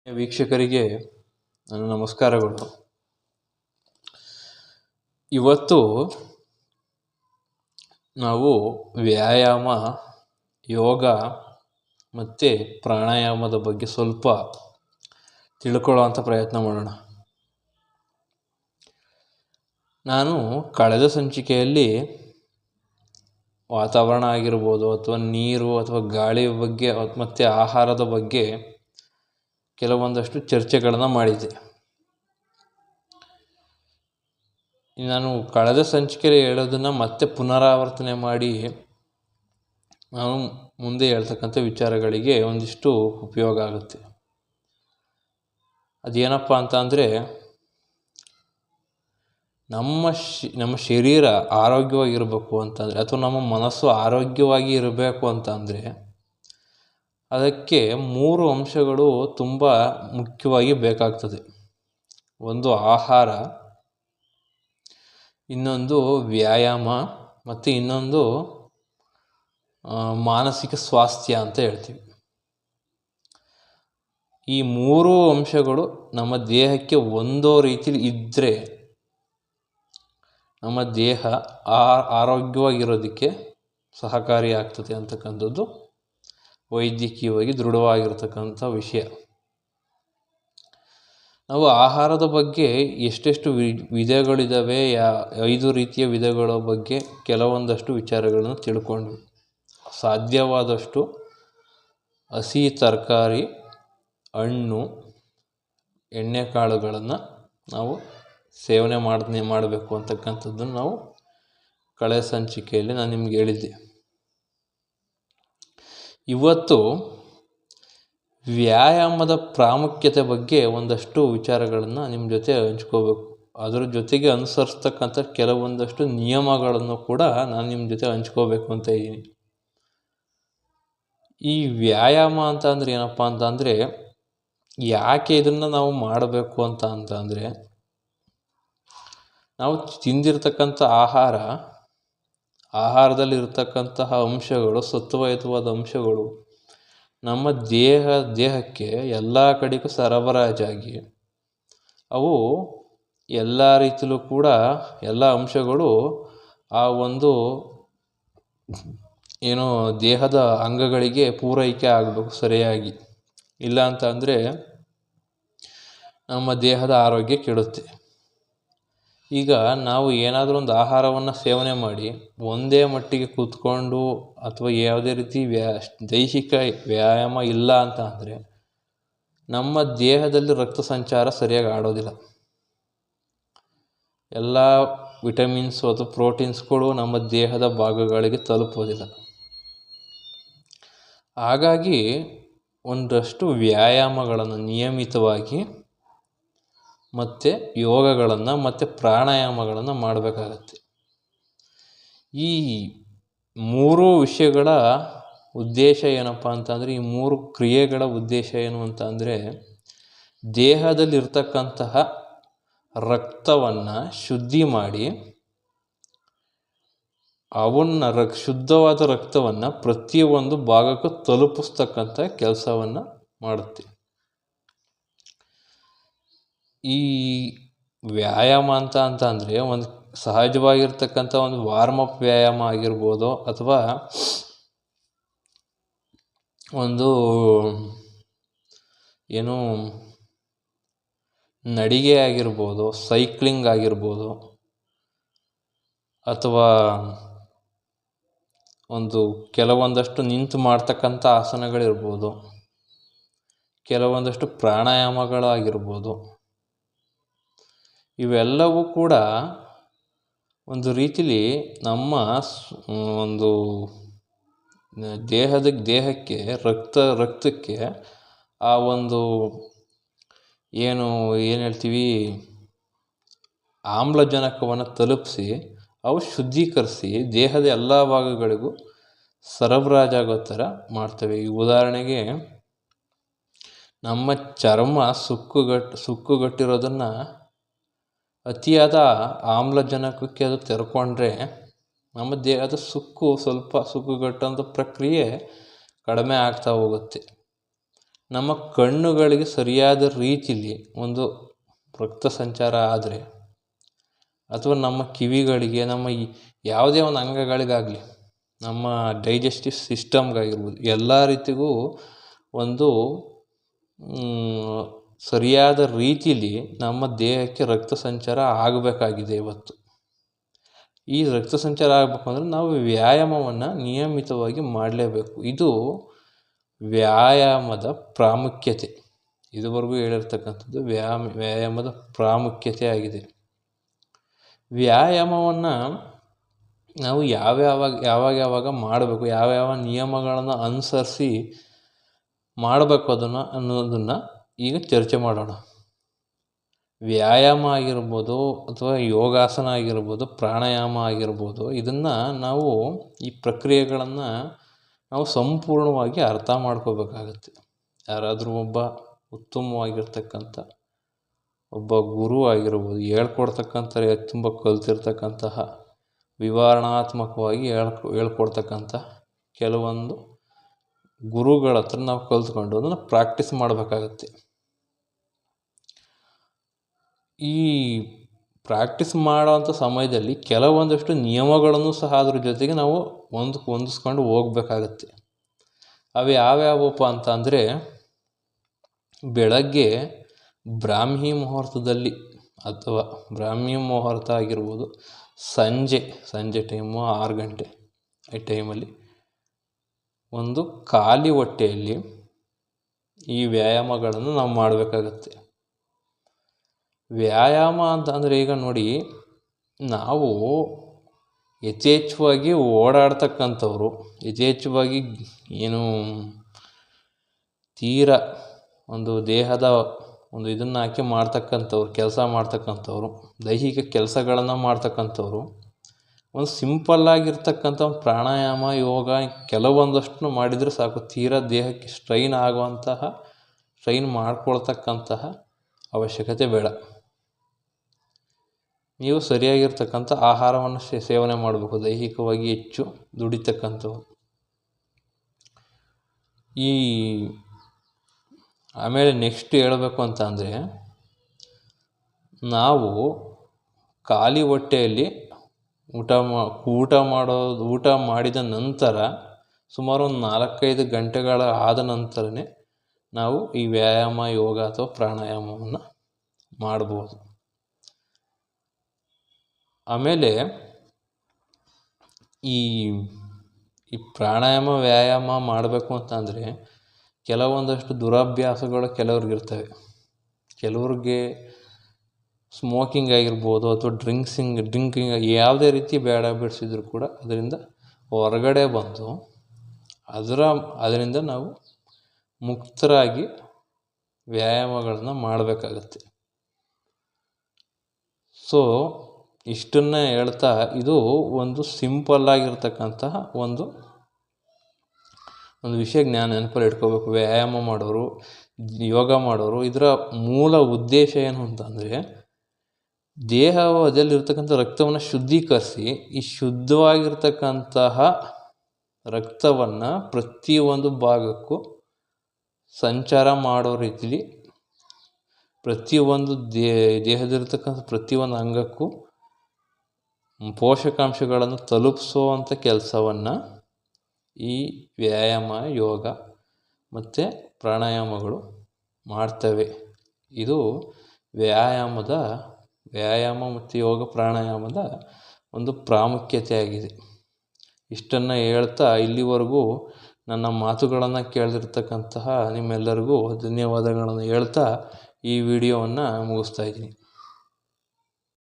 ವೀಕ್ಷಕರಿಗೆ ನನ್ನ ನಮಸ್ಕಾರಗಳು. ಇವತ್ತು ನಾವು ವ್ಯಾಯಾಮ, ಯೋಗ ಮತ್ತು ಪ್ರಾಣಾಯಾಮದ ಬಗ್ಗೆ ಸ್ವಲ್ಪ ತಿಳ್ಕೊಳ್ಳೋವಂಥ ಪ್ರಯತ್ನ ಮಾಡೋಣ. ನಾನು ಕಳೆದ ಸಂಚಿಕೆಯಲ್ಲಿ ವಾತಾವರಣ ಆಗಿರ್ಬೋದು ಅಥವಾ ನೀರು ಅಥವಾ ಗಾಳಿಯ ಬಗ್ಗೆ ಮತ್ತು ಆಹಾರದ ಬಗ್ಗೆ ಕೆಲವೊಂದಷ್ಟು ಚರ್ಚೆಗಳನ್ನು ಮಾಡಿದ್ದೆ. ನಾನು ಕಳೆದ ಸಂಚಿಕೆಯಲ್ಲಿ ಹೇಳೋದನ್ನು ಮತ್ತೆ ಪುನರಾವರ್ತನೆ ಮಾಡಿ ನಾನು ಮುಂದೆ ಹೇಳ್ತಕ್ಕಂಥ ವಿಚಾರಗಳಿಗೆ ಒಂದಿಷ್ಟು ಉಪಯೋಗ ಆಗುತ್ತೆ. ಅದೇನಪ್ಪ ಅಂತ ಅಂದರೆ, ನಮ್ಮ ಶರೀರ ಆರೋಗ್ಯವಾಗಿರಬೇಕು ಅಂತಂದರೆ ಅಥವಾ ನಮ್ಮ ಮನಸ್ಸು ಆರೋಗ್ಯವಾಗಿ ಇರಬೇಕು ಅಂತಂದರೆ ಅದಕ್ಕೆ 3 ಅಂಶಗಳು ತುಂಬ ಮುಖ್ಯವಾಗಿ ಬೇಕಾಗ್ತದೆ. ಒಂದು ಆಹಾರ, ಇನ್ನೊಂದು ವ್ಯಾಯಾಮ ಮತ್ತು ಇನ್ನೊಂದು ಮಾನಸಿಕ ಸ್ವಾಸ್ಥ್ಯ ಅಂತ ಹೇಳ್ತೀವಿ. ಈ 3 ಅಂಶಗಳು ನಮ್ಮ ದೇಹಕ್ಕೆ ಒಂದೋ ರೀತಿಲಿ ಇದ್ದರೆ ನಮ್ಮ ದೇಹ ಆರೋಗ್ಯವಾಗಿರೋದಕ್ಕೆ ಸಹಕಾರಿಯಾಗ್ತದೆ ಅಂತಕ್ಕಂಥದ್ದು ವೈದ್ಯಕೀಯವಾಗಿ ದೃಢವಾಗಿರ್ತಕ್ಕಂಥ ವಿಷಯ. ನಾವು ಆಹಾರದ ಬಗ್ಗೆ ಎಷ್ಟೆಷ್ಟು ವಿಧಗಳಿದ್ದಾವೆ, 5 ರೀತಿಯ ವಿಧಗಳ ಬಗ್ಗೆ ಕೆಲವೊಂದಷ್ಟು ವಿಚಾರಗಳನ್ನು ತಿಳ್ಕೊಂಡ್ವಿ. ಸಾಧ್ಯವಾದಷ್ಟು ಹಸಿ ತರಕಾರಿ, ಹಣ್ಣು, ಎಣ್ಣೆಕಾಳುಗಳನ್ನು ನಾವು ಸೇವನೆ ಮಾಡಬೇಕು ಅಂತಕ್ಕಂಥದ್ದನ್ನು ನಾವು ಕಳೆದ ಸಂಚಿಕೆಯಲ್ಲಿ ನಾನು ನಿಮ್ಗೆ ಹೇಳಿದ್ದೆ. ಇವತ್ತು ವ್ಯಾಯಾಮದ ಪ್ರಾಮುಖ್ಯತೆ ಬಗ್ಗೆ ಒಂದಷ್ಟು ವಿಚಾರಗಳನ್ನು ನಿಮ್ಮ ಜೊತೆ ಹಂಚ್ಕೋಬೇಕು. ಅದರ ಜೊತೆಗೆ ಅನುಸರಿಸ್ತಕ್ಕಂಥ ಕೆಲವೊಂದಷ್ಟು ನಿಯಮಗಳನ್ನು ಕೂಡ ನಾನು ನಿಮ್ಮ ಜೊತೆ ಹಂಚ್ಕೋಬೇಕು ಅಂತ ಇದ್ದೀನಿ. ಈ ವ್ಯಾಯಾಮ ಅಂತ ಅಂದರೆ ಏನಪ್ಪ ಅಂತಂದರೆ, ಯಾಕೆ ಇದನ್ನು ನಾವು ಮಾಡಬೇಕು ಅಂತಂದರೆ, ನಾವು ತಿಂದಿರ್ತಕ್ಕಂಥ ಆಹಾರದಲ್ಲಿರ್ತಕ್ಕಂತಹ ಅಂಶಗಳು, ಸತ್ವಯುತವಾದ ಅಂಶಗಳು ನಮ್ಮ ದೇಹಕ್ಕೆ ಎಲ್ಲ ಕಡೆಗೂ ಸರಬರಾಜಾಗಿ ಅವು ಎಲ್ಲ ರೀತಿಯಲ್ಲೂ ಕೂಡ ಎಲ್ಲ ಅಂಶಗಳು ಆ ಒಂದು ದೇಹದ ಅಂಗಗಳಿಗೆ ಪೂರೈಕೆ ಆಗಬೇಕು ಸರಿಯಾಗಿ. ಇಲ್ಲ ಅಂತ ಅಂದರೆ ನಮ್ಮ ದೇಹದ ಆರೋಗ್ಯ ಕೆಡುತ್ತೆ. ಈಗ ನಾವು ಏನಾದರೂ ಒಂದು ಆಹಾರವನ್ನು ಸೇವನೆ ಮಾಡಿ ಒಂದೇ ಮಟ್ಟಿಗೆ ಕೂತ್ಕೊಂಡು ಅಥವಾ ಯಾವುದೇ ರೀತಿ ದೈಹಿಕ ವ್ಯಾಯಾಮ ಇಲ್ಲ ಅಂತ ಅಂದರೆ ನಮ್ಮ ದೇಹದಲ್ಲಿ ರಕ್ತ ಸಂಚಾರ ಸರಿಯಾಗಿ ಆಡೋದಿಲ್ಲ. ಎಲ್ಲ ವಿಟಮಿನ್ಸ್ ಅಥವಾ ಪ್ರೋಟೀನ್ಸ್ಗಳು ನಮ್ಮ ದೇಹದ ಭಾಗಗಳಿಗೆ ತಲುಪೋದಿಲ್ಲ. ಹಾಗಾಗಿ ಒಂದಷ್ಟು ವ್ಯಾಯಾಮಗಳನ್ನು ನಿಯಮಿತವಾಗಿ ಮತ್ತು ಯೋಗಗಳನ್ನು ಮತ್ತು ಪ್ರಾಣಾಯಾಮಗಳನ್ನು ಮಾಡಬೇಕಾಗತ್ತೆ. ಈ 3 ವಿಷಯಗಳ ಉದ್ದೇಶ ಏನಪ್ಪ ಅಂತಂದರೆ, ಈ 3 ಕ್ರಿಯೆಗಳ ಉದ್ದೇಶ ಏನು ಅಂತ ಅಂದರೆ, ದೇಹದಲ್ಲಿರ್ತಕ್ಕಂತಹ ರಕ್ತವನ್ನು ಶುದ್ಧಿ ಮಾಡಿ ಶುದ್ಧವಾದ ರಕ್ತವನ್ನು ಪ್ರತಿಯೊಂದು ಭಾಗಕ್ಕೂ ತಲುಪಿಸ್ತಕ್ಕಂಥ ಕೆಲಸವನ್ನು ಮಾಡುತ್ತೆ. ಈ ವ್ಯಾಯಾಮ ಅಂತ ಅಂದರೆ ಒಂದು ಸಹಜವಾಗಿರ್ತಕ್ಕಂಥ ಒಂದು ವಾರ್ಮಪ್ ವ್ಯಾಯಾಮ ಆಗಿರ್ಬೋದು, ಅಥವಾ ಒಂದು ನಡಿಗೆ ಆಗಿರ್ಬೋದು, ಸೈಕ್ಲಿಂಗ್ ಆಗಿರ್ಬೋದು, ಅಥವಾ ಕೆಲವೊಂದಷ್ಟು ನಿಂತು ಮಾಡ್ತಕ್ಕಂಥ ಆಸನಗಳಿರ್ಬೋದು, ಕೆಲವೊಂದಷ್ಟು ಪ್ರಾಣಾಯಾಮಗಳಾಗಿರ್ಬೋದು. ಇವೆಲ್ಲವೂ ಕೂಡ ಒಂದು ರೀತಿಲಿ ನಮ್ಮ ಒಂದು ದೇಹಕ್ಕೆ ರಕ್ತಕ್ಕೆ ಆ ಒಂದು ಏನು ಹೇಳ್ತೀವಿ ಆಮ್ಲಜನಕವನ್ನು ತಲುಪಿಸಿ ಅವು ಶುದ್ಧೀಕರಿಸಿ ದೇಹದ ಎಲ್ಲ ಭಾಗಗಳಿಗೂ ಸರಬರಾಜಾಗೋ ಥರ ಮಾಡ್ತವೆ. ಈ ಉದಾಹರಣೆಗೆ, ನಮ್ಮ ಚರ್ಮ ಸುಕ್ಕುಗಟ್ಟಿರೋದನ್ನು ಅತಿಯಾದ ಆಮ್ಲಜನಕಕ್ಕೆ ಅದು ತೆರ್ಕೊಂಡ್ರೆ ನಮ್ಮ ದೇಹದ ಸುಕ್ಕುಗಟ್ಟೋಂಥ ಪ್ರಕ್ರಿಯೆ ಕಡಿಮೆ ಆಗ್ತಾ ಹೋಗುತ್ತೆ. ನಮ್ಮ ಕಣ್ಣುಗಳಿಗೆ ಸರಿಯಾದ ರೀತಿಯಲ್ಲಿ ಒಂದು ರಕ್ತ ಸಂಚಾರ ಆದರೆ, ಅಥವಾ ನಮ್ಮ ಕಿವಿಗಳಿಗೆ, ನಮ್ಮ ಯಾವುದೇ ಒಂದು ಅಂಗಗಳಿಗಾಗಲಿ, ನಮ್ಮ ಡೈಜೆಸ್ಟಿವ್ ಸಿಸ್ಟಮ್ಗಾಗಿರ್ಬೋದು, ಎಲ್ಲ ರೀತಿಗೂ ಒಂದು ಸರಿಯಾದ ರೀತಿಯಲ್ಲಿ ನಮ್ಮ ದೇಹಕ್ಕೆ ರಕ್ತ ಸಂಚಾರ ಆಗಬೇಕಾಗಿದೆ. ಇವತ್ತು ಈ ರಕ್ತ ಸಂಚಾರ ಆಗಬೇಕು ಅಂದರೆ ನಾವು ವ್ಯಾಯಾಮವನ್ನು ನಿಯಮಿತವಾಗಿ ಮಾಡಲೇಬೇಕು. ಇದು ವ್ಯಾಯಾಮದ ಪ್ರಾಮುಖ್ಯತೆ. ಇದುವರೆಗೂ ಹೇಳಿರ್ತಕ್ಕಂಥದ್ದು ವ್ಯಾಯಾಮದ ಪ್ರಾಮುಖ್ಯತೆ ಆಗಿದೆ. ವ್ಯಾಯಾಮವನ್ನು ನಾವು ಯಾವಾಗ ಮಾಡಬೇಕು, ಯಾವ ನಿಯಮಗಳನ್ನು ಅನುಸರಿಸಿ ಮಾಡಬೇಕು ಅನ್ನೋದನ್ನು ಈಗ ಚರ್ಚೆ ಮಾಡೋಣ. ವ್ಯಾಯಾಮ ಆಗಿರ್ಬೋದು, ಅಥವಾ ಯೋಗಾಸನ ಆಗಿರ್ಬೋದು, ಪ್ರಾಣಾಯಾಮ ಆಗಿರ್ಬೋದು, ಇದನ್ನು ನಾವು ಈ ಪ್ರಕ್ರಿಯೆಗಳನ್ನು ನಾವು ಸಂಪೂರ್ಣವಾಗಿ ಅರ್ಥ ಮಾಡ್ಕೋಬೇಕಾಗತ್ತೆ. ಯಾರಾದರೂ ಒಬ್ಬ ಉತ್ತಮವಾಗಿರ್ತಕ್ಕಂಥ ಒಬ್ಬ ಗುರು ಆಗಿರ್ಬೋದು, ಹೇಳ್ಕೊಡ್ತಕ್ಕಂಥ ತುಂಬ ಕಲ್ತಿರ್ತಕ್ಕಂತಹ ವಿವರಣಾತ್ಮಕವಾಗಿ ಹೇಳ್ಕೊಡ್ತಕ್ಕಂಥ ಕೆಲವೊಂದು ಗುರುಗಳ ಹತ್ರ ನಾವು ಕಲ್ತ್ಕೊಂಡು ಅದನ್ನು ಪ್ರಾಕ್ಟೀಸ್ ಮಾಡಬೇಕಾಗತ್ತೆ. ಈ ಪ್ರಾಕ್ಟೀಸ್ ಮಾಡೋವಂಥ ಸಮಯದಲ್ಲಿ ಕೆಲವೊಂದಷ್ಟು ನಿಯಮಗಳನ್ನು ಸಹ ಅದ್ರ ಜೊತೆಗೆ ನಾವು ಹೊಂದಿಸ್ಕೊಂಡು ಹೋಗ್ಬೇಕಾಗತ್ತೆ. ಅವು ಯಾವ್ಯಾವಪ್ಪ ಅಂತ ಅಂದರೆ, ಬೆಳಗ್ಗೆ ಬ್ರಾಹ್ಮಿ ಮುಹೂರ್ತದಲ್ಲಿ, ಅಥವಾ ಬ್ರಾಹ್ಮಿ ಮುಹೂರ್ತ ಆಗಿರ್ಬೋದು, ಸಂಜೆ ಟೈಮು 6 ಗಂಟೆ ಈ ಟೈಮಲ್ಲಿ ಒಂದು ಖಾಲಿ ಹೊಟ್ಟೆಯಲ್ಲಿ ಈ ವ್ಯಾಯಾಮಗಳನ್ನು ನಾವು ಮಾಡಬೇಕಾಗತ್ತೆ. ವ್ಯಾಯಾಮ ಅಂತ ಅಂದರೆ, ಈಗ ನೋಡಿ, ನಾವು ಯಥೇಚ್ಛವಾಗಿ ಓಡಾಡ್ತಕ್ಕಂಥವ್ರು, ಯಥೇಚ್ಛವಾಗಿ ತೀರಾ ಒಂದು ದೇಹದ ಒಂದು ಇದನ್ನು ಹಾಕಿ ಮಾಡ್ತಕ್ಕಂಥವ್ರು, ಕೆಲಸ ಮಾಡ್ತಕ್ಕಂಥವ್ರು, ದೈಹಿಕ ಕೆಲಸಗಳನ್ನು ಮಾಡ್ತಕ್ಕಂಥವ್ರು, ಒಂದು ಸಿಂಪಲ್ಲಾಗಿರ್ತಕ್ಕಂಥ ಒಂದು ಪ್ರಾಣಾಯಾಮ, ಯೋಗ ಕೆಲವೊಂದಷ್ಟು ಮಾಡಿದರೆ ಸಾಕು. ತೀರಾ ದೇಹಕ್ಕೆ ಸ್ಟ್ರೈನ್ ಮಾಡ್ಕೊಳ್ತಕ್ಕಂತಹ ಅವಶ್ಯಕತೆ ಬೇಡ. ನೀವು ಸರಿಯಾಗಿರ್ತಕ್ಕಂಥ ಆಹಾರವನ್ನು ಸೇವನೆ ಮಾಡಬೇಕು. ದೈಹಿಕವಾಗಿ ಹೆಚ್ಚು ದುಡಿತಕ್ಕಂಥವು. ಆಮೇಲೆ ನೆಕ್ಸ್ಟ್ ಹೇಳಬೇಕು ಅಂತ ಅಂದರೆ, ನಾವು ಖಾಲಿ ಹೊಟ್ಟೆಯಲ್ಲಿ ಊಟ ಮಾಡಿದ ನಂತರ ಸುಮಾರು ಒಂದು 4-5 ಗಂಟೆಗಳ ಆದ ನಂತರನೇ ನಾವು ಈ ವ್ಯಾಯಾಮ, ಯೋಗ ಅಥವಾ ಪ್ರಾಣಾಯಾಮವನ್ನು ಮಾಡ್ಬೋದು. ಆಮೇಲೆ ಈ ಪ್ರಾಣಾಯಾಮ, ವ್ಯಾಯಾಮ ಮಾಡಬೇಕು ಅಂತ ಅಂದರೆ ಕೆಲವೊಂದಷ್ಟು ದುರಭ್ಯಾಸಗಳು ಕೆಲವ್ರಿಗಿರ್ತವೆ. ಕೆಲವ್ರಿಗೆ ಸ್ಮೋಕಿಂಗ್ ಆಗಿರ್ಬೋದು, ಅಥವಾ ಡ್ರಿಂಕಿಂಗ್ ಯಾವುದೇ ರೀತಿ ಬ್ಯಾಡ್ ಹ್ಯಾಬಿಟ್ಸ್ ಇದ್ದರೂ ಕೂಡ ಅದರಿಂದ ಹೊರಗಡೆ ಬಂದು ಅದರಿಂದ ನಾವು ಮುಕ್ತರಾಗಿ ವ್ಯಾಯಾಮಗಳನ್ನು ಮಾಡಬೇಕಾಗತ್ತೆ. ಸೊ ಇಷ್ಟನ್ನೇ ಹೇಳ್ತಾ, ಇದು ಒಂದು ಸಿಂಪಲ್ಲಾಗಿರ್ತಕ್ಕಂತಹ ಒಂದು ವಿಷಯ ಜ್ಞಾನ ನೆನಪಲ್ಲಿ ಇಟ್ಕೋಬೇಕು. ವ್ಯಾಯಾಮ ಮಾಡೋರು, ಯೋಗ ಮಾಡೋರು, ಇದರ ಮೂಲ ಉದ್ದೇಶ ಏನು ಅಂತಂದರೆ, ದೇಹದಲ್ಲಿರ್ತಕ್ಕಂಥ ರಕ್ತವನ್ನು ಶುದ್ಧೀಕರಿಸಿ, ಈ ಶುದ್ಧವಾಗಿರ್ತಕ್ಕಂತಹ ರಕ್ತವನ್ನು ಪ್ರತಿಯೊಂದು ಭಾಗಕ್ಕೂ ಸಂಚಾರ ಮಾಡೋ ರೀತಿಲಿ, ಪ್ರತಿಯೊಂದು ದೇಹದಲ್ಲಿರ್ತಕ್ಕಂಥ ಪ್ರತಿಯೊಂದು ಅಂಗಕ್ಕೂ ಪೋಷಕಾಂಶಗಳನ್ನು ತಲುಪಿಸುವಂಥ ಕೆಲಸವನ್ನು ಈ ವ್ಯಾಯಾಮ, ಯೋಗ ಮತ್ತು ಪ್ರಾಣಾಯಾಮಗಳು ಮಾಡ್ತವೆ. ಇದು ವ್ಯಾಯಾಮ ಮತ್ತು ಯೋಗ ಪ್ರಾಣಾಯಾಮದ ಒಂದು ಪ್ರಾಮುಖ್ಯತೆ ಆಗಿದೆ. ಇಷ್ಟನ್ನು ಹೇಳ್ತಾ, ಇಲ್ಲಿವರೆಗೂ ನನ್ನ ಮಾತುಗಳನ್ನು ಕೇಳಿರ್ತಕ್ಕಂತಹ ನಿಮ್ಮೆಲ್ಲರಿಗೂ ಧನ್ಯವಾದಗಳನ್ನು ಹೇಳ್ತಾ ಈ ವಿಡಿಯೋವನ್ನು ಮುಗಿಸ್ತಾ ಇದ್ದೀನಿ.